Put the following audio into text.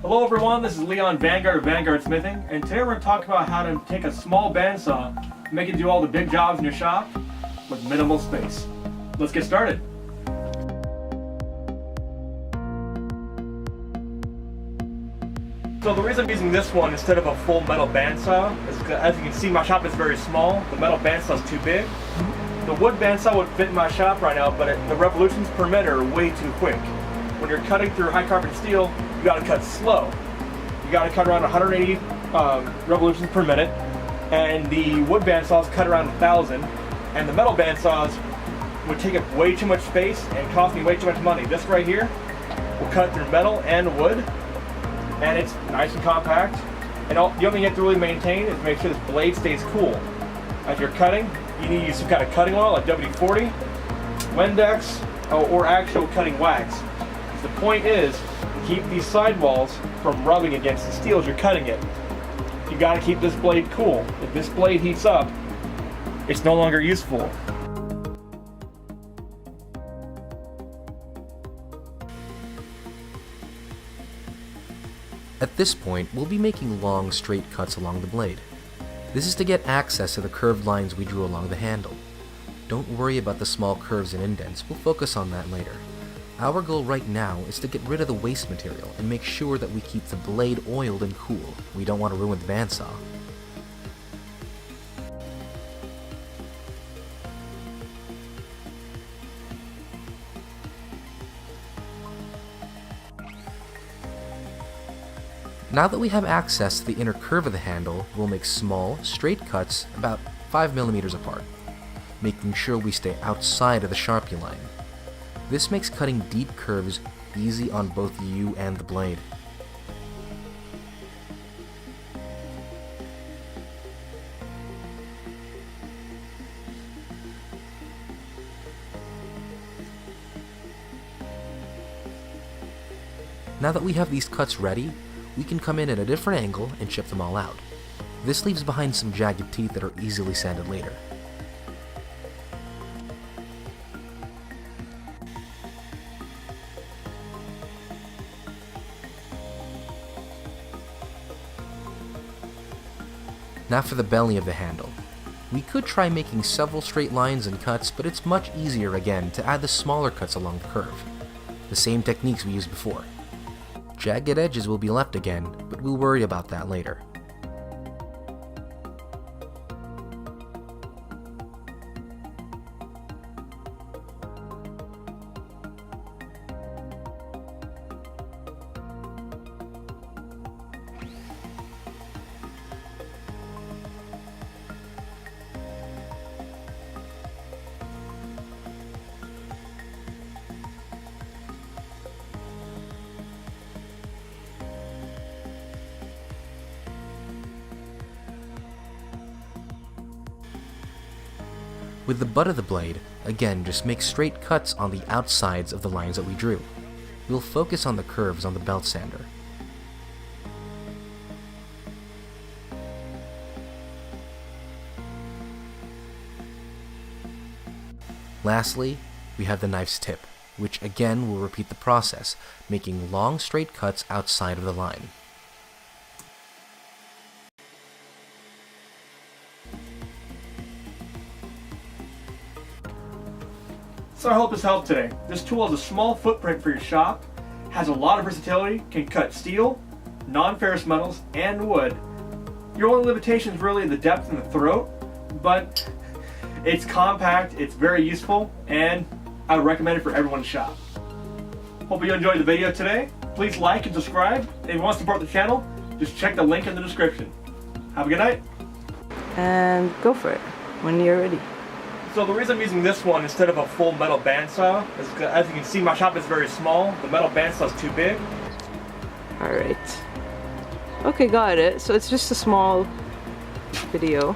Hello everyone, this is Leon Vanguard of Vanguard Smithing, and today we're going to talk about how to take a small bandsaw and make it do all the big jobs in your shop with minimal space. Let's get started. So the reason I'm using this one instead of a full metal bandsaw is because, as you can see, my shop is very small. The metal bandsaw is too big. The wood bandsaw would fit in my shop right now, but the revolutions per minute are way too quick. When you're cutting through high carbon steel, you got to cut slow. You got to cut around 180 revolutions per minute, and the wood bandsaws cut around 1,000, and the metal bandsaws would take up way too much space and cost me way too much money. This right here will cut through metal and wood, and it's nice and compact. And the only thing you have to really maintain is make sure this blade stays cool. As you're cutting, you need to use some kind of cutting oil like WD-40, Windex, or actual cutting wax. The point is to keep these sidewalls from rubbing against the steel as you're cutting it. You got to keep this blade cool. If this blade heats up, it's no longer useful. At this point, we'll be making long, straight cuts along the blade. This is to get access to the curved lines we drew along the handle. Don't worry about the small curves and indents, we'll focus on that later. Our goal right now is to get rid of the waste material and make sure that we keep the blade oiled and cool. We don't want to ruin the bandsaw. Now that we have access to the inner curve of the handle, we'll make small, straight cuts about 5 mm apart, making sure we stay outside of the Sharpie line. This makes cutting deep curves easy on both you and the blade. Now that we have these cuts ready, we can come in at a different angle and chip them all out. This leaves behind some jagged teeth that are easily sanded later. Now for the belly of the handle. We could try making several straight lines and cuts, but it's much easier again to add the smaller cuts along the curve. The same techniques we used before. Jagged edges will be left again, but we'll worry about that later. With the butt of the blade, again just make straight cuts on the outsides of the lines that we drew. We'll focus on the curves on the belt sander. Lastly, we have the knife's tip, which again will repeat the process, making long straight cuts outside of the line. So I hope this helped today. This tool has a small footprint for your shop, has a lot of versatility, can cut steel, non-ferrous metals, and wood. Your only limitation is really the depth and the throat, but it's compact, it's very useful, and I would recommend it for everyone's shop. Hope you enjoyed the video today. Please like and subscribe. If you want to support the channel, just check the link in the description. Have a good night. And go for it when you're ready. So the reason I'm using this one instead of a full metal bandsaw is because, as you can see, my shop is very small. The metal bandsaw is too big. Alright. Okay, got it. So it's just a small video.